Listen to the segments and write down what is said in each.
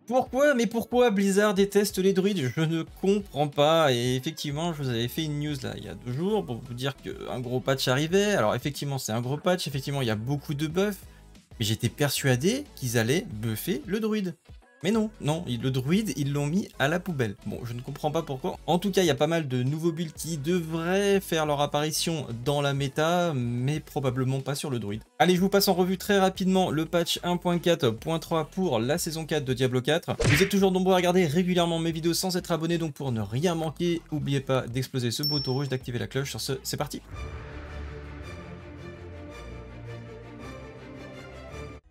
Pourquoi? Mais pourquoi Blizzard déteste les druides? Je ne comprends pas. Et effectivement, je vous avais fait une news là il y a 2 jours pour vous dire qu'un gros patch arrivait. Alors effectivement, c'est un gros patch, effectivement, il y a beaucoup de buffs, mais j'étais persuadé qu'ils allaient buffer le druide. Mais non, non, le druide, ils l'ont mis à la poubelle. Bon, je ne comprends pas pourquoi. En tout cas, il y a pas mal de nouveaux builds qui devraient faire leur apparition dans la méta, mais probablement pas sur le druide. Allez, je vous passe en revue très rapidement le patch 1.4.3 pour la saison 4 de Diablo 4. Vous êtes toujours nombreux à regarder régulièrement mes vidéos sans être abonné, donc pour ne rien manquer, n'oubliez pas d'exploser ce bouton rouge, d'activer la cloche. Sur ce, c'est parti!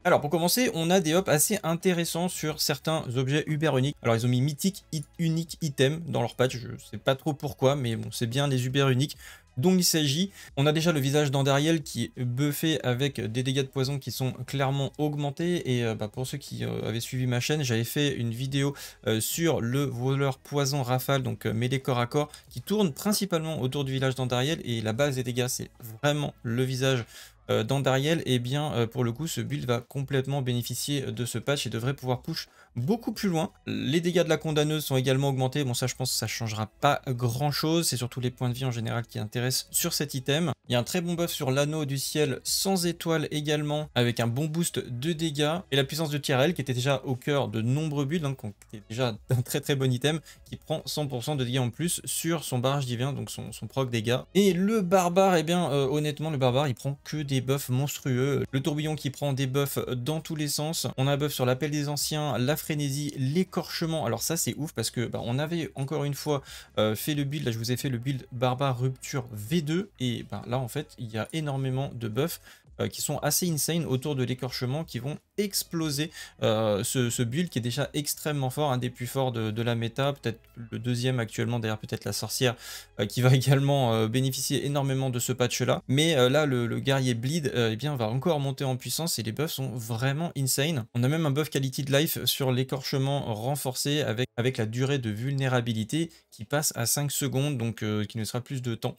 Alors pour commencer, on a des hops assez intéressants sur certains objets Uber uniques. Alors ils ont mis mythique unique item dans leur patch, je sais pas trop pourquoi, mais bon, c'est bien les Uber uniques dont il s'agit. On a déjà le visage d'Andariel qui est buffé avec des dégâts de poison qui sont clairement augmentés. Et pour ceux qui avaient suivi ma chaîne, j'avais fait une vidéo sur le voleur poison rafale, donc mêlé corps à corps, qui tourne principalement autour du village d'Andariel. Et la base des dégâts, c'est vraiment le visage d'Andariel. Et bien pour le coup, ce build va complètement bénéficier de ce patch et devrait pouvoir push beaucoup plus loin. Les dégâts de la condamneuse sont également augmentés. Bon, ça, je pense que ça changera pas grand chose. C'est surtout les points de vie en général qui intéressent sur cet item. Il y a un très bon buff sur l'anneau du ciel sans étoile également, avec un bon boost de dégâts. Et la puissance de Tyrell qui était déjà au cœur de nombreux builds, donc qui est déjà un très bon item, qui prend 100% de dégâts en plus sur son barrage divin, donc son proc dégâts. Et le barbare, eh bien honnêtement, le barbare, il prend que des buffs monstrueux. Le tourbillon qui prend des buffs dans tous les sens. On a un buff sur l'appel des anciens, la frénésie, l'écorchement. Alors ça, c'est ouf parce que on avait encore une fois fait le build. Là, je vous ai fait le build barbare rupture V2. Et là, en fait, il y a énormément de buffs qui sont assez insane autour de l'écorchement, qui vont exploser ce build qui est déjà extrêmement fort, un des plus forts de la méta, peut-être le deuxième actuellement, derrière peut-être la sorcière qui va également bénéficier énormément de ce patch là. Mais là le guerrier bleed eh bien va encore monter en puissance et les buffs sont vraiment insane. On a même un buff quality de life sur l'écorchement renforcé avec la durée de vulnérabilité qui passe à 5 secondes, donc qui ne sera plus de temps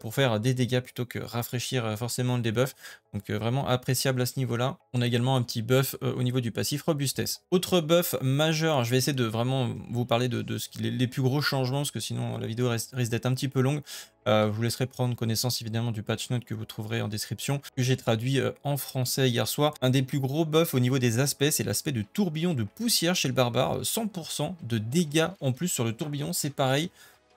pour faire des dégâts plutôt que rafraîchir forcément le debuff. Donc vraiment appréciable à ce niveau-là. On a également un petit buff au niveau du passif robustesse. Autre buff majeur, je vais essayer de vraiment vous parler de ce qui est les plus gros changements, parce que sinon la vidéo risque d'être un petit peu longue. Je vous laisserai prendre connaissance évidemment du patch note que vous trouverez en description, que j'ai traduit en français hier soir. Un des plus gros buffs au niveau des aspects, c'est l'aspect de tourbillon de poussière chez le barbare. 100% de dégâts en plus sur le tourbillon, c'est pareil.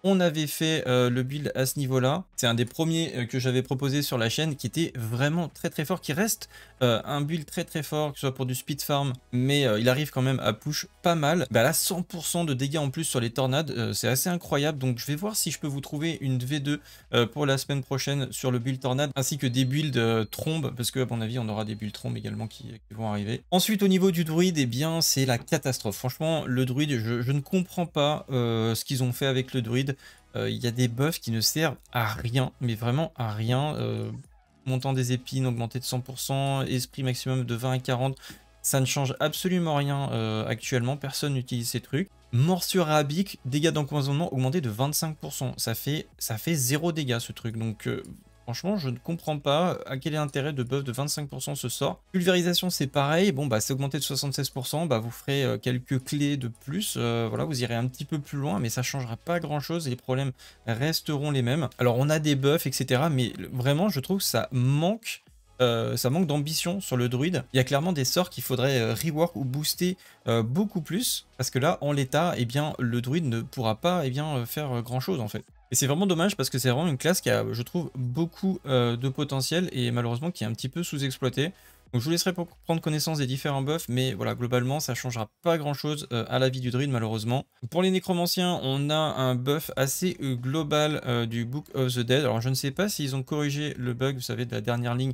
On avait fait le build à ce niveau-là. C'est un des premiers que j'avais proposé sur la chaîne qui était vraiment très fort, qui reste un build très fort, que ce soit pour du speed farm, mais il arrive quand même à push pas mal. Là, 100% de dégâts en plus sur les tornades, c'est assez incroyable. Donc je vais voir si je peux vous trouver une V2 pour la semaine prochaine sur le build tornade, ainsi que des builds trombes, parce que à mon avis, on aura des builds trombes également qui vont arriver. Ensuite, au niveau du druide, eh bien, c'est la catastrophe. Franchement, le druide, je ne comprends pas ce qu'ils ont fait avec le druide. Il y a des buffs qui ne servent à rien, mais vraiment à rien. Montant des épines augmenté de 100%, esprit maximum de 20 à 40, ça ne change absolument rien actuellement, personne n'utilise ces trucs. Morsure arabique, dégâts d'empoisonnement augmenté de 25%, ça fait 0 dégâts ce truc, donc franchement je ne comprends pas à quel est l'intérêt de buff de 25% ce sort. Pulvérisation c'est pareil, bon c'est augmenté de 76%, vous ferez quelques clés de plus, voilà, vous irez un petit peu plus loin, mais ça changera pas grand chose et les problèmes resteront les mêmes. Alors on a des buffs etc, mais vraiment je trouve que ça manque d'ambition sur le druide. Il y a clairement des sorts qu'il faudrait rework ou booster beaucoup plus, parce que là en l'état eh bien le druide ne pourra pas faire grand chose en fait. Et c'est vraiment dommage parce que c'est vraiment une classe qui a, je trouve, beaucoup de potentiel et malheureusement qui est un petit peu sous-exploitée. Donc je vous laisserai pour prendre connaissance des différents buffs, mais voilà, globalement, ça changera pas grand-chose à la vie du druide, malheureusement. Pour les nécromanciens, on a un buff assez global du Book of the Dead. Alors je ne sais pas s'ils ont corrigé le bug, vous savez, de la dernière ligne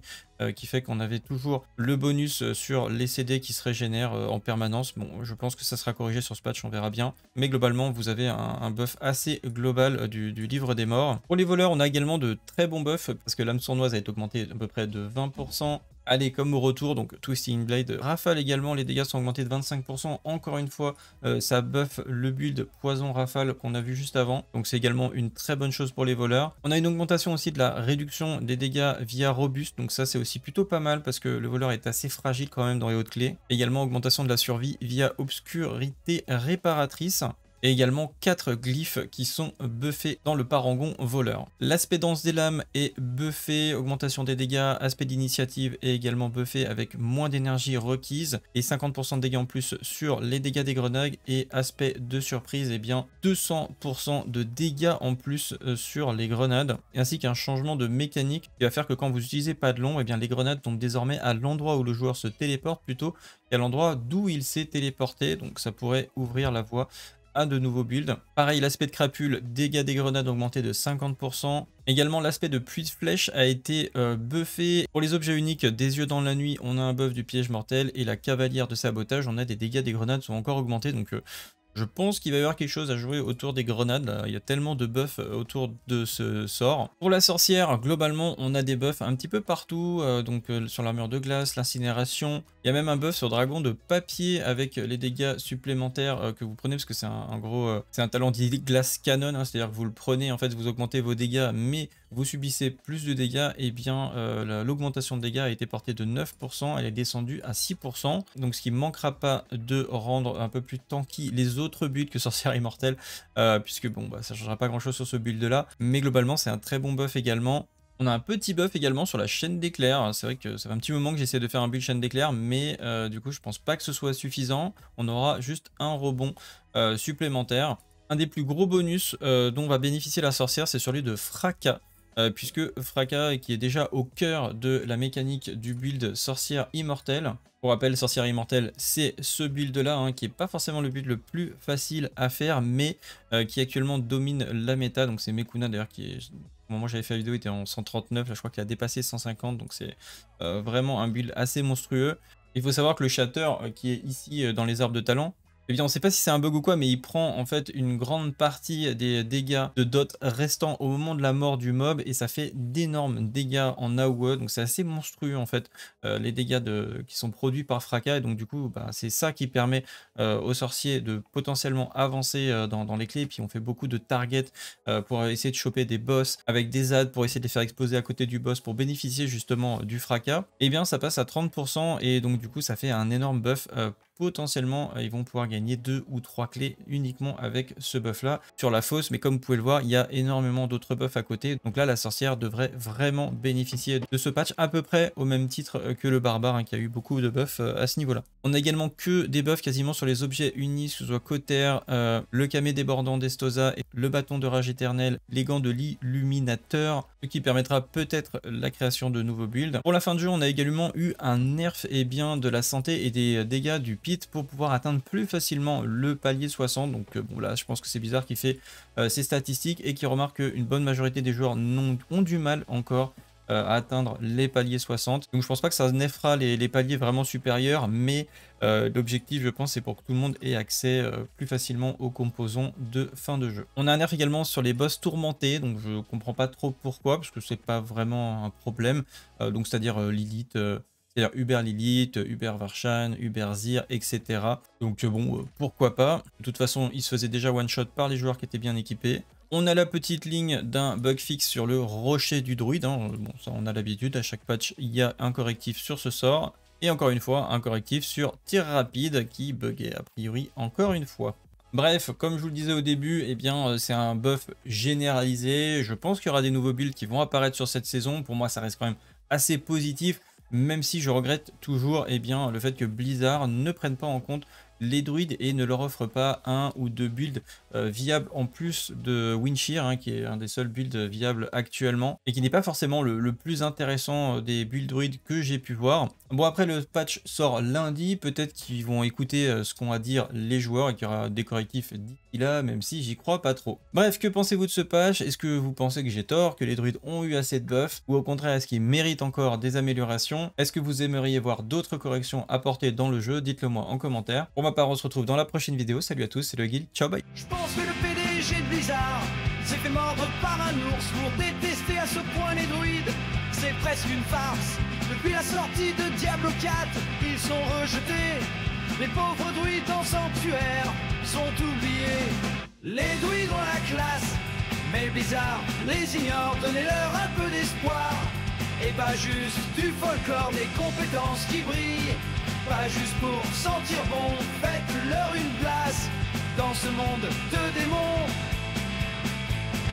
qui fait qu'on avait toujours le bonus sur les CD qui se régénèrent en permanence. Bon, je pense que ça sera corrigé sur ce patch, on verra bien. Mais globalement, vous avez un buff assez global du livre des morts. Pour les voleurs, on a également de très bons buffs, parce que l'âme sournoise a été augmentée à peu près de 20%. Allez, comme au retour, donc Twisting Blade rafale également, les dégâts sont augmentés de 25%. Encore une fois, ça buff le build poison rafale qu'on a vu juste avant. Donc c'est également une très bonne chose pour les voleurs. On a une augmentation aussi de la réduction des dégâts via robuste. Donc ça c'est aussi plutôt pas mal parce que le voleur est assez fragile quand même dans les hautes clés. Également augmentation de la survie via obscurité réparatrice. Et également 4 glyphes qui sont buffés dans le parangon voleur. L'aspect dense des lames est buffé, augmentation des dégâts, aspect d'initiative est également buffé avec moins d'énergie requise et 50% de dégâts en plus sur les dégâts des grenades et aspect de surprise, et bien 200% de dégâts en plus sur les grenades, ainsi qu'un changement de mécanique qui va faire que quand vous utilisez pas de l'ombre, et bien les grenades tombent désormais à l'endroit où le joueur se téléporte plutôt qu'à l'endroit d'où il s'est téléporté, donc ça pourrait ouvrir la voie à de nouveaux builds. Pareil, l'aspect de crapule, dégâts des grenades augmentés de 50%. Également, l'aspect de pluie de flèches a été buffé. Pour les objets uniques, des yeux dans la nuit, on a un buff du piège mortel. Et la cavalière de sabotage, on a des dégâts des grenades sont encore augmentés. Donc je pense qu'il va y avoir quelque chose à jouer autour des grenades. Là. Il y a tellement de buffs autour de ce sort. Pour la sorcière, globalement, on a des buffs un petit peu partout. Sur l'armure de glace, l'incinération. Il y a même un buff sur dragon de papier avec les dégâts supplémentaires que vous prenez. Parce que c'est c'est un talent dit glace canon. Hein, c'est-à-dire que vous le prenez, en fait, vous augmentez vos dégâts, mais vous subissez plus de dégâts. Et bien, l'augmentation de dégâts a été portée de 9%. Elle est descendue à 6%. Donc, ce qui ne manquera pas de rendre un peu plus tanky les autres builds que sorcière immortelle, puisque bon, bah, ça ne changera pas grand chose sur ce build là, mais globalement c'est un très bon buff également. On a un petit buff également sur la chaîne d'éclairs. C'est vrai que ça fait un petit moment que j'essaie de faire un build chaîne d'éclairs, mais du coup je pense pas que ce soit suffisant. On aura juste un rebond supplémentaire. Un des plus gros bonus dont va bénéficier la sorcière, c'est celui de Fracas. Puisque Fracas, qui est déjà au cœur de la mécanique du build sorcière immortelle. Pour rappel, sorcière immortelle, c'est ce build là, hein, qui n'est pas forcément le build le plus facile à faire, mais qui actuellement domine la méta. Donc c'est Mekuna d'ailleurs qui est... Au moment où j'avais fait la vidéo, il était en 139, là je crois qu'il a dépassé 150, donc c'est vraiment un build assez monstrueux. Il faut savoir que le shatter qui est ici dans les arbres de talent, eh bien, on ne sait pas si c'est un bug ou quoi, mais il prend en fait une grande partie des dégâts de dot restants au moment de la mort du mob et ça fait d'énormes dégâts en AOE. Donc c'est assez monstrueux en fait les dégâts qui sont produits par Fracas. Et donc du coup, bah, c'est ça qui permet aux sorciers de potentiellement avancer dans les clés. Et puis on fait beaucoup de targets pour essayer de choper des boss avec des adds pour essayer de les faire exploser à côté du boss pour bénéficier justement du Fracas. Et bien ça passe à 30% et donc du coup ça fait un énorme buff. Potentiellement ils vont pouvoir gagner 2 ou 3 clés uniquement avec ce buff là sur la fosse, mais comme vous pouvez le voir il y a énormément d'autres buffs à côté, donc là la sorcière devrait vraiment bénéficier de ce patch à peu près au même titre que le barbare, hein, qui a eu beaucoup de buffs à ce niveau là. On a également que des buffs quasiment sur les objets unis, que ce soit Cotter, le camé débordant d'Estosa, le bâton de rage éternel, les gants de l'illuminateur, ce qui permettra peut-être la création de nouveaux builds. Pour la fin de jeu on a également eu un nerf de la santé et des dégâts du pour pouvoir atteindre plus facilement le palier 60. Donc bon là je pense que c'est bizarre qu'il fait ses statistiques et qui remarque qu'une bonne majorité des joueurs ont du mal encore à atteindre les paliers 60. Donc je pense pas que ça nerfera les paliers vraiment supérieurs, mais l'objectif je pense c'est pour que tout le monde ait accès plus facilement aux composants de fin de jeu. On a un nerf également sur les boss tourmentés, donc je comprends pas trop pourquoi, parce que c'est pas vraiment un problème. Donc c'est-à-dire Lilith, c'est-à-dire Uber Lilith, Uber Varshan, Uber Zir, etc. Donc bon, pourquoi pas. De toute façon, il se faisait déjà one-shot par les joueurs qui étaient bien équipés. On a la petite ligne d'un bug fixe sur le rocher du druide. Hein. Bon, ça on a l'habitude, à chaque patch, il y a un correctif sur ce sort. Et encore une fois, un correctif sur tir rapide qui buguait a priori encore une fois. Bref, comme je vous le disais au début, eh bien c'est un buff généralisé. Je pense qu'il y aura des nouveaux builds qui vont apparaître sur cette saison. Pour moi, ça reste quand même assez positif. Même si je regrette toujours bien, le fait que Blizzard ne prenne pas en compte les druides et ne leur offre pas un ou deux builds viables en plus de Windshear, hein, qui est un des seuls builds viables actuellement et qui n'est pas forcément le plus intéressant des builds druides que j'ai pu voir. Bon, après le patch sort lundi, peut-être qu'ils vont écouter ce qu'ont à dire les joueurs et qu'il y aura des correctifs d'ici là, même si j'y crois pas trop. Bref, que pensez-vous de ce patch? Est-ce que vous pensez que j'ai tort, que les druides ont eu assez de buffs, ou au contraire est-ce qu'ils méritent encore des améliorations? Est-ce que vous aimeriez voir d'autres corrections apportées dans le jeu? Dites-le moi en commentaire. Pour ma part, on se retrouve dans la prochaine vidéo. Salut à tous, c'est le Guild, ciao, bye. Je pense que le PDG de Blizzard s'est fait mordre par un ours pour détester à ce point les druides. C'est presque une farce. Depuis la sortie de Diablo 4, ils sont rejetés. Les pauvres druides en sanctuaire sont oubliés. Les druides ont la classe, mais Blizzard les ignore. Donnez-leur un peu d'espoir, et pas juste du folklore, des compétences qui brillent. Pas juste pour sentir bon, faites-leur une place dans ce monde de démons.